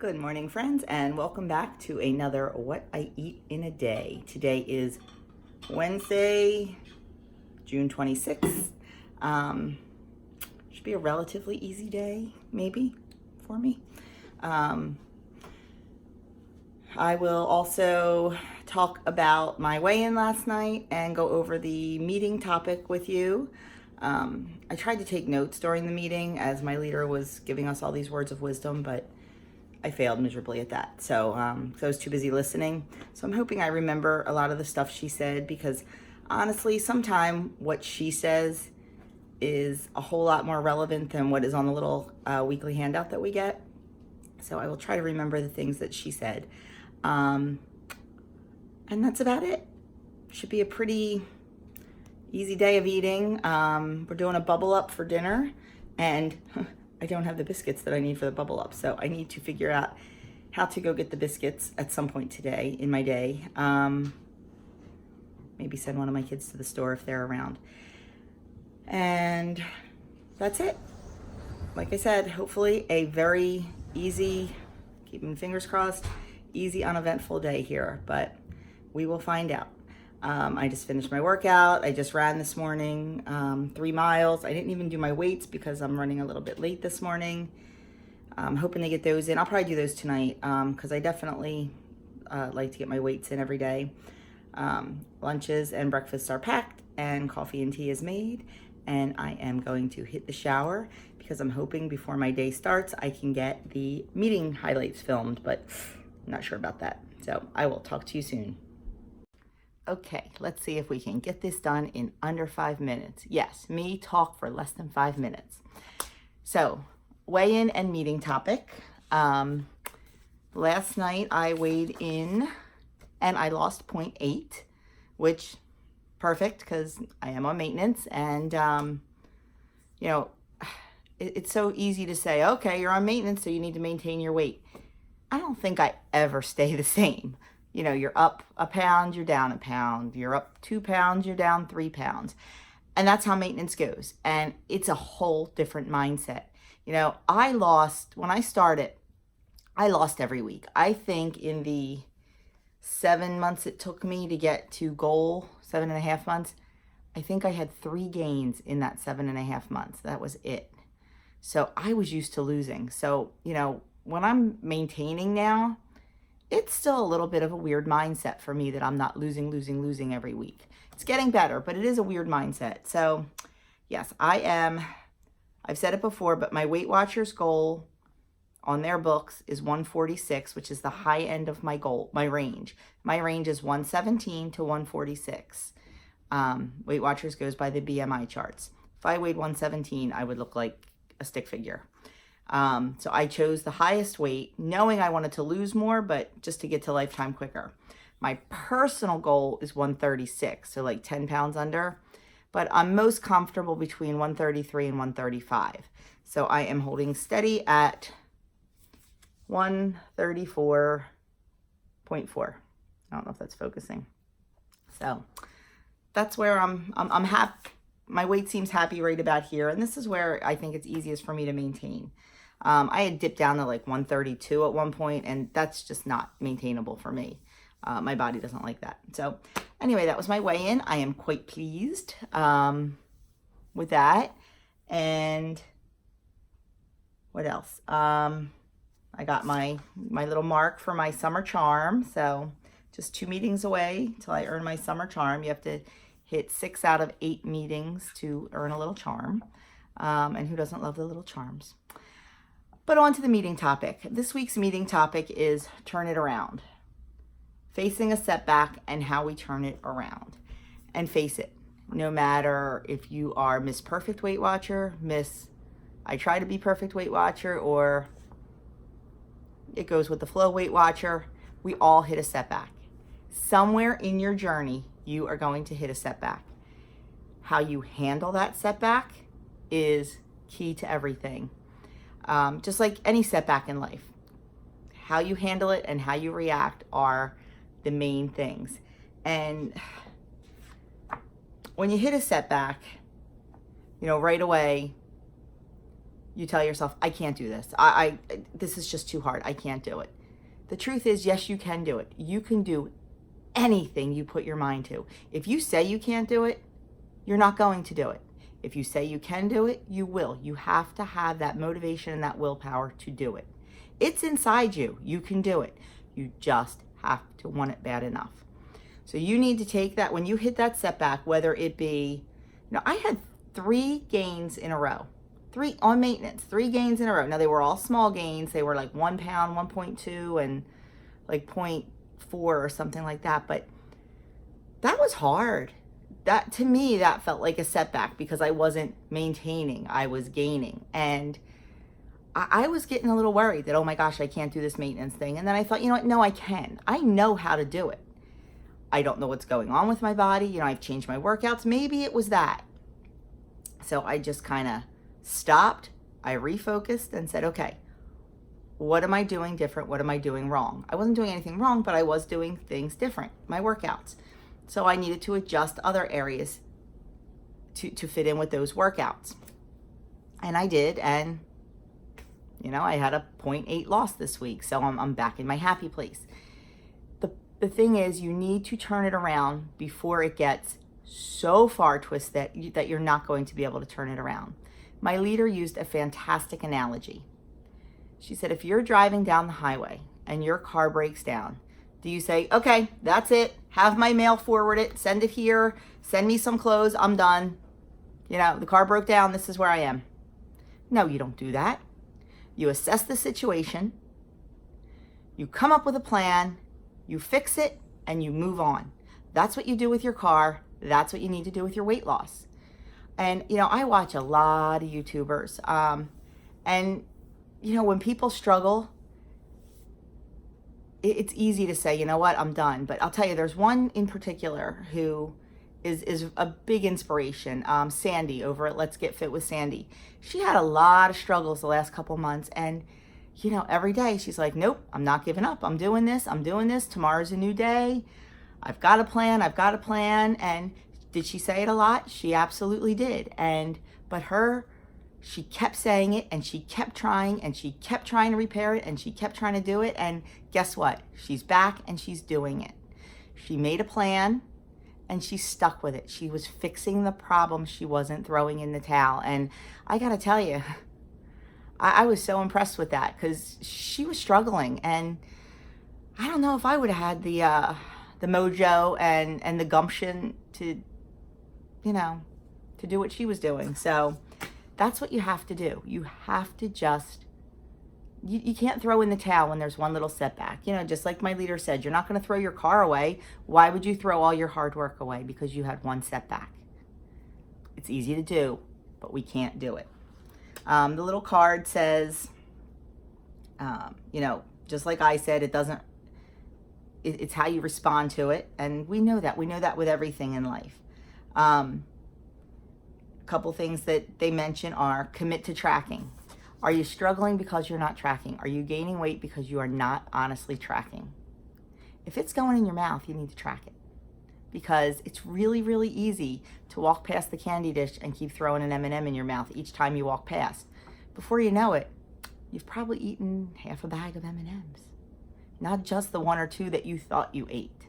Good morning, friends, and welcome back to another What I Eat in a Day. Today is Wednesday, June 26th. Should be a relatively easy day, maybe, for me. I will also talk about my weigh-in last night and go over the meeting topic with you. I tried to take notes during the meeting as my leader was giving us all these words of wisdom, but I failed miserably at that. So I was too busy listening. So I'm hoping I remember a lot of the stuff she said, because honestly, sometimes what she says is a whole lot more relevant than what is on the little weekly handout that we get. So I will try to remember the things that she said. And that's about it. Should be a pretty easy day of eating. We're doing a bubble up for dinner, and I don't have the biscuits that I need for the bubble up, so I need to figure out how to go get the biscuits at some point today in my day. Maybe send one of my kids to the store if they're around. And that's it. Like I said, hopefully a very easy, keeping fingers crossed, easy, uneventful day here, but we will find out. I just finished my workout. I just ran this morning, 3 miles. I didn't even do my weights because I'm running a little bit late this morning. I'm hoping to get those in. I'll probably do those tonight because I definitely like to get my weights in every day. Lunches and breakfasts are packed and coffee and tea is made. And I am going to hit the shower because I'm hoping before my day starts, I can get the meeting highlights filmed, but I'm not sure about that. So I will talk to you soon. Okay, let's see if we can get this done in under 5 minutes. Yes, me talk for less than 5 minutes. So, weigh-in and meeting topic. Last night I weighed in and I lost 0.8, which perfect because I am on maintenance. And, it's so easy to say, okay, you're on maintenance, so you need to maintain your weight. I don't think I ever stay the same. You're up a pound, you're down a pound. You're up 2 pounds, you're down 3 pounds. And that's how maintenance goes. And it's a whole different mindset. When I started, I lost every week. I think in the 7 months it took me to get to goal, 7.5 months, I think I had 3 gains in that 7.5 months. That was it. So I was used to losing. So, when I'm maintaining now, it's still a little bit of a weird mindset for me that I'm not losing every week. It's getting better, but it is a weird mindset. So yes, I've said it before, but my Weight Watchers goal on their books is 146, which is the high end of my goal, my range. My range is 117 to 146. Weight Watchers goes by the BMI charts. If I weighed 117, I would look like a stick figure. So I chose the highest weight, knowing I wanted to lose more, but just to get to lifetime quicker. My personal goal is 136, so like 10 pounds under, but I'm most comfortable between 133 and 135. So I am holding steady at 134.4. I don't know if that's focusing. So that's where I'm happy. My weight seems happy right about here. And this is where I think it's easiest for me to maintain. I had dipped down to like 132 at one point, and that's just not maintainable for me. My body doesn't like that. So anyway, that was my weigh-in. I am quite pleased with that. And what else? I got my little mark for my summer charm. So just 2 meetings away till I earn my summer charm. You have to hit 6 out of 8 meetings to earn a little charm. And who doesn't love the little charms? But on to the meeting topic. This week's meeting topic is turn it around. Facing a setback and how we turn it around. And face it, no matter if you are Miss Perfect Weight Watcher, Miss I Try to Be Perfect Weight Watcher, or it goes with the flow Weight Watcher, we all hit a setback. Somewhere in your journey, you are going to hit a setback. How you handle that setback is key to everything. Just like any setback in life, how you handle it and how you react are the main things. And when you hit a setback, right away, you tell yourself, I can't do this. This is just too hard. I can't do it. The truth is, yes, you can do it. You can do anything you put your mind to. If you say you can't do it, you're not going to do it. If you say you can do it, you will. You have to have that motivation and that willpower to do it. It's inside you. You can do it. You just have to want it bad enough. So you need to take that when you hit that setback, whether it be, I had 3 gains in a row. 3 on maintenance, 3 gains in a row. Now they were all small gains. They were like 1 pound, 1.2, and like 0.4 or something like that. But that was hard. That, to me, that felt like a setback because I wasn't maintaining, I was gaining. And I was getting a little worried that, oh my gosh, I can't do this maintenance thing. And then I thought, you know what? No, I can. I know how to do it. I don't know what's going on with my body. I've changed my workouts. Maybe it was that. So I just kind of stopped. I refocused and said, okay, what am I doing different? What am I doing wrong? I wasn't doing anything wrong, but I was doing things different, my workouts. So I needed to adjust other areas to fit in with those workouts. And I did. And, I had a 0.8 loss this week. So I'm back in my happy place. The thing is, you need to turn it around before it gets so far twisted that you're not going to be able to turn it around. My leader used a fantastic analogy. She said, if you're driving down the highway and your car breaks down, do you say, okay, that's it, have my mail forwarded, send it here, send me some clothes, I'm done. The car broke down, this is where I am. No, you don't do that. You assess the situation, you come up with a plan, you fix it, and you move on. That's what you do with your car. That's what you need to do with your weight loss. And, I watch a lot of YouTubers. And, when people struggle, it's easy to say, you know what, I'm done. But I'll tell you, there's one in particular who is a big inspiration. Sandy over at Let's Get Fit with Sandy. She had a lot of struggles the last couple months. And, every day she's like, nope, I'm not giving up. I'm doing this. Tomorrow's a new day. I've got a plan. And did she say it a lot? She absolutely did. But she kept saying it, and she kept trying, and she kept trying to repair it, and she kept trying to do it. And guess what? She's back and she's doing it. She made a plan and she stuck with it. She was fixing the problem. She wasn't throwing in the towel. And I got to tell you, I was so impressed with that because she was struggling. And I don't know if I would have had the mojo and the gumption to do what she was doing. So that's what you have to do. You have to just, you can't throw in the towel when there's one little setback. Just like my leader said, you're not going to throw your car away. Why would you throw all your hard work away because you had one setback? It's easy to do, but we can't do it. The little card says, just like I said, it's how you respond to it. And we know that. We know that with everything in life. Couple things that they mention are commit to tracking. Are you struggling because you're not tracking? Are you gaining weight because you are not honestly tracking? If it's going in your mouth, you need to track it because it's really, really easy to walk past the candy dish and keep throwing an M&M in your mouth each time you walk past. Before you know it, you've probably eaten half a bag of M&Ms, not just the 1 or 2 that you thought you ate.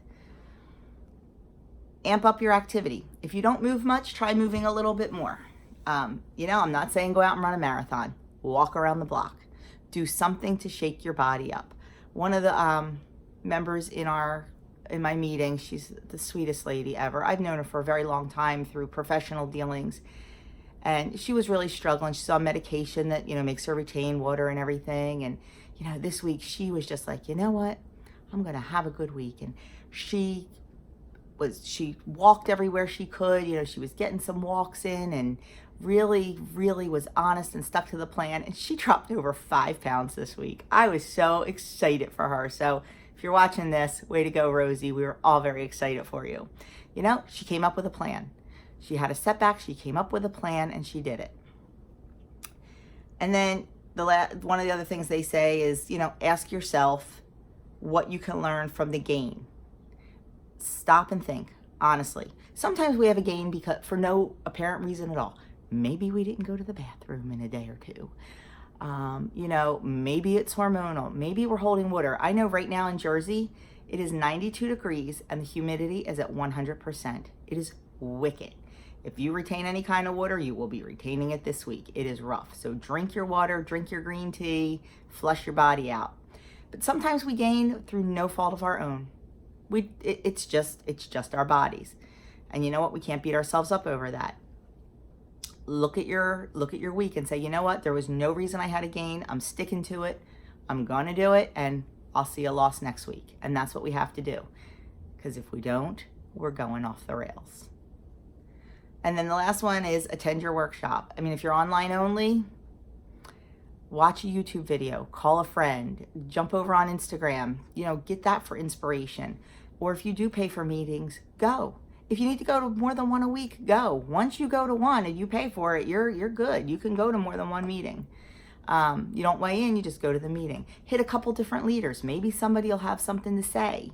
Amp up your activity. If you don't move much, try moving a little bit more. I'm not saying go out and run a marathon. Walk around the block. Do something to shake your body up. One of the members in my meeting, she's the sweetest lady ever. I've known her for a very long time through professional dealings. And she was really struggling. She's on medication that, makes her retain water and everything. And, this week she was just like, you know what? I'm going to have a good week. And she walked everywhere she could. She was getting some walks in and really, really was honest and stuck to the plan. And she dropped over 5 pounds this week. I was so excited for her. So if you're watching this, way to go, Rosie. We were all very excited for you. She came up with a plan. She had a setback. She came up with a plan and she did it. And then one of the other things they say is, ask yourself what you can learn from the gain. Stop and think, honestly. Sometimes we have a gain for no apparent reason at all. Maybe we didn't go to the bathroom in a day or two. You know, maybe it's hormonal. Maybe we're holding water. I know right now in Jersey, it is 92 degrees and the humidity is at 100%. It is wicked. If you retain any kind of water, you will be retaining it this week. It is rough. So drink your water, drink your green tea, flush your body out. But sometimes we gain through no fault of our own. It's just our bodies. And you know what? We can't beat ourselves up over that. Look at your week and say, you know what? There was no reason I had to gain. I'm sticking to it. I'm going to do it, and I'll see a loss next week. And that's what we have to do. Because if we don't, we're going off the rails. And then the last one is attend your workshop. I mean, if you're online only, watch a YouTube video, call a friend, jump over on Instagram, you know, get that for inspiration. Or if you do pay for meetings, go. If you need to go to more than one a week, go. Once you go to one and you pay for it, you're good. You can go to more than one meeting. You don't weigh in, you just go to the meeting. Hit a couple different leaders. Maybe somebody will have something to say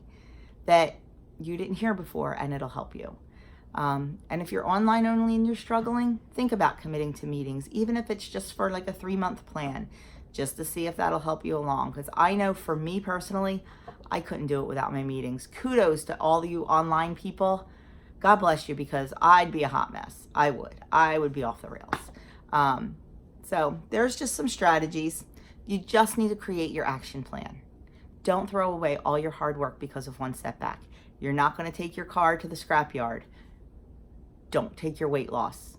that you didn't hear before, and it'll help you. And if you're online only and you're struggling, think about committing to meetings, even if it's just for like a 3-month plan, just to see if that'll help you along. Because I know for me personally, I couldn't do it without my meetings. Kudos to all you online people. God bless you, because I'd be a hot mess. I would be off the rails. So there's just some strategies. You just need to create your action plan. Don't throw away all your hard work because of one setback. You're not going to take your car to the scrapyard. Don't take your weight loss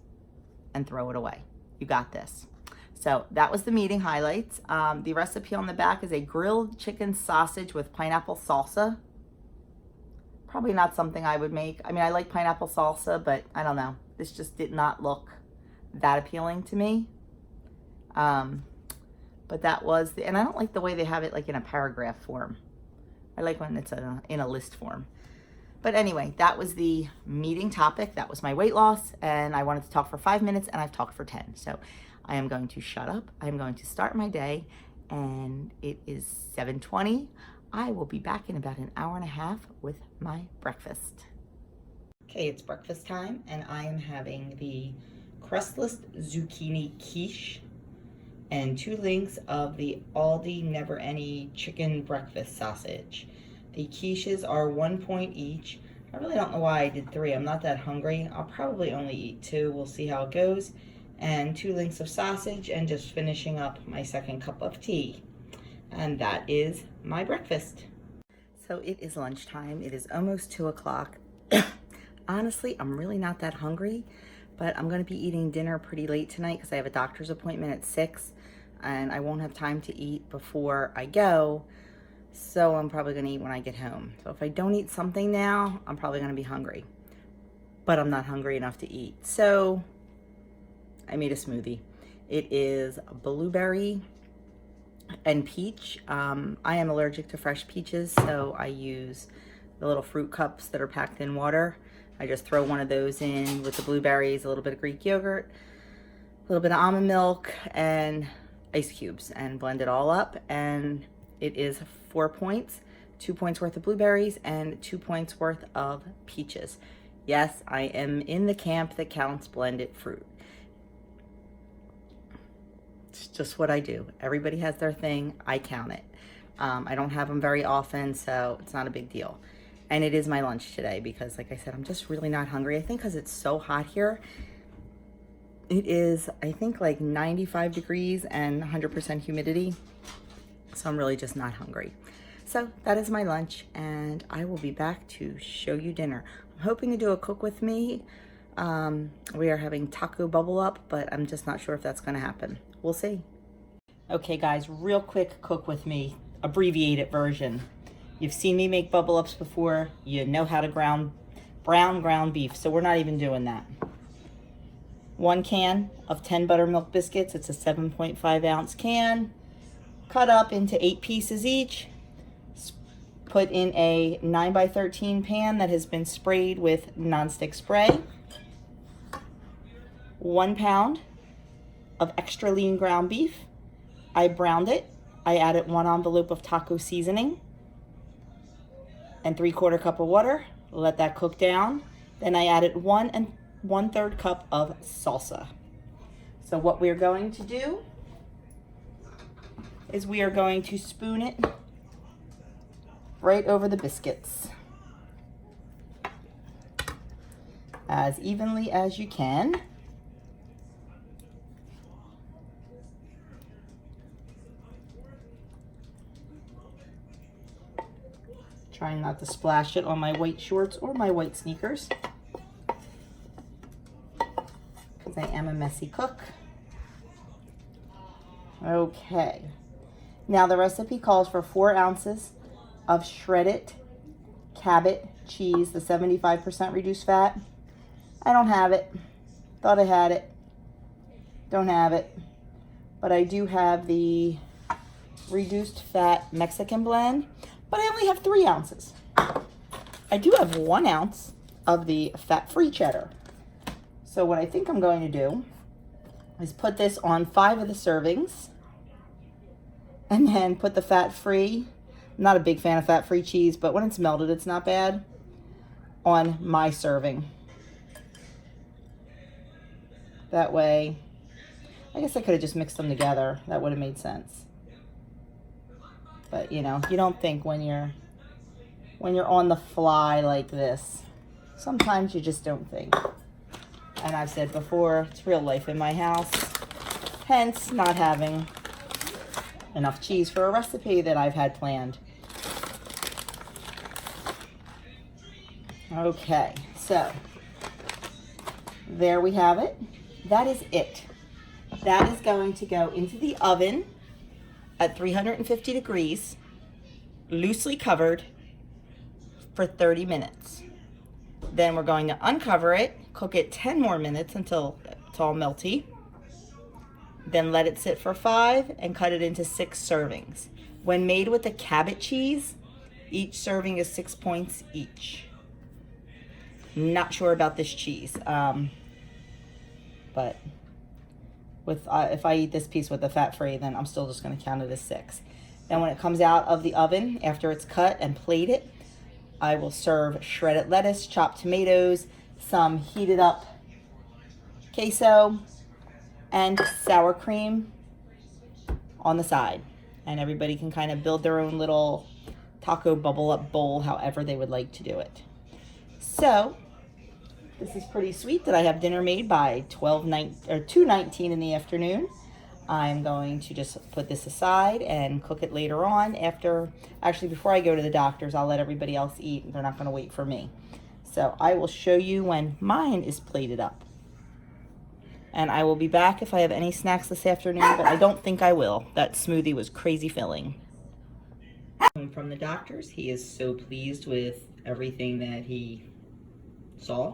and throw it away. You got this. So that was the meeting highlights. The recipe on the back is a grilled chicken sausage with pineapple salsa. Probably not something I would make. I mean, I like pineapple salsa, but I don't know. This just did not look that appealing to me. But that was and I don't like the way they have it like in a paragraph form. I like when it's in a list form. But anyway, that was the meeting topic. That was my weight loss, and I wanted to talk for 5 minutes, and I've talked for 10. So I am going to shut up. I'm going to start my day, and it is 7:20. I will be back in about an hour and a half with my breakfast. Okay, it's breakfast time, and I am having the crustless zucchini quiche and 2 links of the Aldi Never Any chicken breakfast sausage. The quiches are 1 point each. I really don't know why I did 3. I'm not that hungry. I'll probably only eat 2. We'll see how it goes. And 2 links of sausage, and just finishing up my 2nd cup of tea. And that is my breakfast. So it is lunchtime. It is almost 2 o'clock. Honestly, I'm really not that hungry, but I'm going to be eating dinner pretty late tonight because I have a doctor's appointment at 6, and I won't have time to eat before I go. So I'm probably going to eat when I get home. So if I don't eat something now, I'm probably going to be hungry. But I'm not hungry enough to eat. So I made a smoothie. It is blueberry and peach. I am allergic to fresh peaches, so I use the little fruit cups that are packed in water. I just throw one of those in with the blueberries, a little bit of Greek yogurt, a little bit of almond milk, and ice cubes, and blend it all up. And it is 4 points, 2 points worth of blueberries and 2 points worth of peaches. Yes, I am in the camp that counts blended fruit. It's just what I do. Everybody has their thing. I count it. I don't have them very often, so it's not a big deal. And it is my lunch today because, like I said, I'm just really not hungry. I think because it's so hot here. It is, I think, like 95 degrees and 100% humidity. So I'm really just not hungry. So that is my lunch, and I will be back to show you dinner. I'm hoping to do a cook with me. We are having taco bubble up, but I'm just not sure if that's going to happen. We'll see. Okay, guys, real quick cook with me, abbreviated version. You've seen me make bubble ups before. You know how to brown ground beef, so we're not even doing that. 1 can of 10 buttermilk biscuits. It's a 7.5 ounce can. Cut up into 8 pieces each. Put in a 9x13 pan that has been sprayed with nonstick spray. 1 pound of extra lean ground beef. I browned it. I added 1 envelope of taco seasoning and 3/4 cup of water. Let that cook down. Then I added 1 1/3 cup of salsa. So what we're going to do is we are going to spoon it right over the biscuits as evenly as you can. Trying not to splash it on my white shorts or my white sneakers, because I am a messy cook. Okay, now the recipe calls for 4 ounces of shredded Cabot cheese, the 75% reduced fat. I don't have it. Thought I had it. Don't have it. But I do have the reduced fat Mexican blend. But I only have 3 ounces. I do have 1 ounce of the fat-free cheddar. So what I think I'm going to do is put this on 5 of the servings and then put the fat-free, I'm not a big fan of fat-free cheese, but when it's melted, it's not bad, on my serving. That way, I guess I could have just mixed them together. That would have made sense. But you know, you don't think when you're on the fly like this. Sometimes you just don't think. And I've said before, it's real life in my house. Hence, not having enough cheese for a recipe that I've had planned. Okay, so there we have it. That is it. That is going to go into the oven at 350 degrees, loosely covered, for 30 minutes. Then we're going to uncover it, cook it 10 more minutes until it's all melty. Then let it sit for 5 and cut it into 6 servings. When made with the Cabot cheese, each serving is 6 points each. Not sure about this cheese, but if I eat this piece with the fat-free, then I'm still just going to count it as 6. Then when it comes out of the oven, after it's cut and plated, I will serve shredded lettuce, chopped tomatoes, some heated up queso, and sour cream on the side. And everybody can kind of build their own little taco bubble up bowl, however they would like to do it. So this is pretty sweet that I have dinner made by 2:19 in the afternoon. I'm going to just put this aside and cook it later on actually before I go to the doctor's. I'll let everybody else eat. They're not going to wait for me. So I will show you when mine is plated up. And I will be back if I have any snacks this afternoon, but I don't think I will. That smoothie was crazy filling. From the doctor's, he is so pleased with everything that he saw.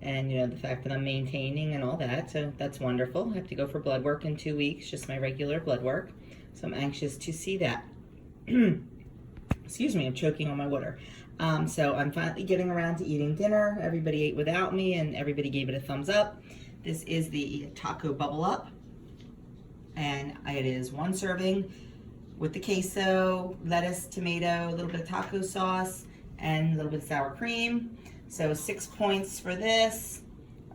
And you know, the fact that I'm maintaining and all that, so that's wonderful. I have to go for blood work in 2 weeks, just my regular blood work. So I'm anxious to see that. Excuse me, I'm choking on my water. So I'm finally getting around to eating dinner. Everybody ate without me and everybody gave it a thumbs up. This is the taco bubble up. And it is 1 serving with the queso, lettuce, tomato, a little bit of taco sauce, and a little bit of sour cream. So 6 points for this,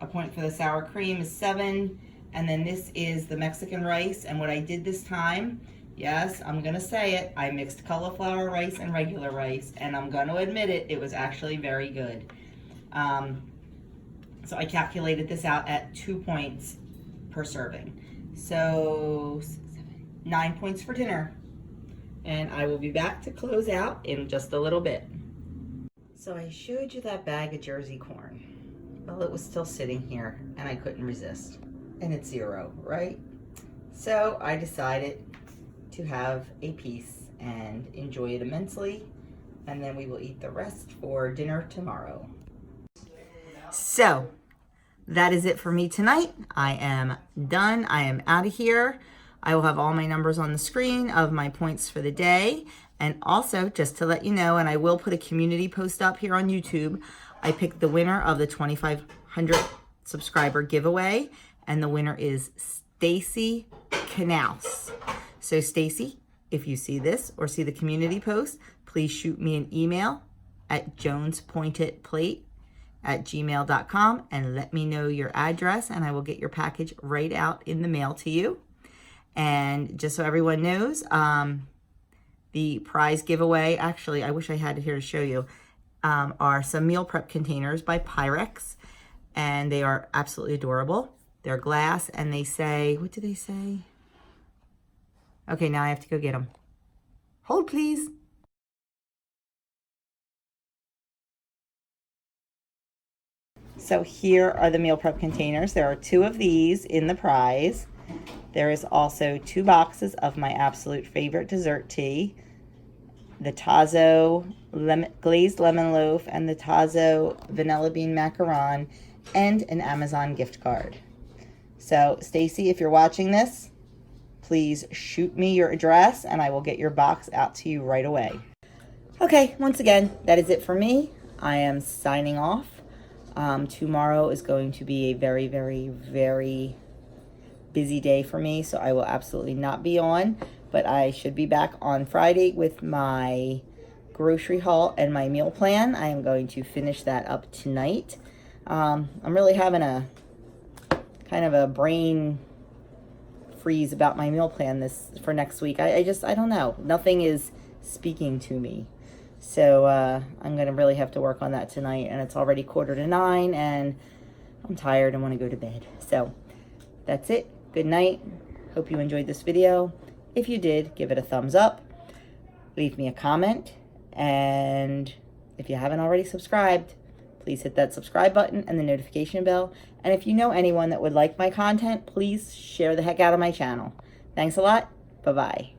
a point for the sour cream is 7, and then this is the Mexican rice. And what I did this time, yes, I'm gonna say it, I mixed cauliflower rice and regular rice, and I'm gonna admit it, it was actually very good. So I calculated this out at 2 points per serving. So 9 points for dinner. And I will be back to close out in just a little bit. So I showed you that bag of Jersey corn. Well, it was still sitting here and I couldn't resist. And it's 0, right? So I decided to have a piece and enjoy it immensely. And then we will eat the rest for dinner tomorrow. So that is it for me tonight. I am done. I am out of here. I will have all my numbers on the screen of my points for the day. And also, just to let you know, and I will put a community post up here on YouTube, I picked the winner of the 2,500 subscriber giveaway, and the winner is Stacy Knaus. So Stacy, if you see this or see the community post, please shoot me an email at jonespointedplate gmail.com and let me know your address, and I will get your package right out in the mail to you. And just so everyone knows, the prize giveaway, actually, I wish I had it here to show you, are some meal prep containers by Pyrex, and they are absolutely adorable. They're glass, and they say, what do they say? Okay, now I have to go get them. Hold, please. So here are the meal prep containers. There are 2 of these in the prize. There is also 2 boxes of my absolute favorite dessert tea, the Tazo glazed lemon loaf and the Tazo vanilla bean macaron, and an Amazon gift card. So Stacy, if you're watching this, please shoot me your address and I will get your box out to you right away. Okay, once again, that is it for me. I am signing off. Tomorrow is going to be a very, very, very busy day for me, so I will absolutely not be on, but I should be back on Friday with my grocery haul and my meal plan. I am going to finish that up tonight. I'm really having a kind of a brain freeze about my meal plan for next week. I don't know. Nothing is speaking to me. So I'm going to really have to work on that tonight, and it's already 8:45, and I'm tired and want to go to bed. So that's it. Good night. Hope you enjoyed this video. If you did, give it a thumbs up. Leave me a comment. And if you haven't already subscribed, please hit that subscribe button and the notification bell. And if you know anyone that would like my content, please share the heck out of my channel. Thanks a lot. Bye-bye.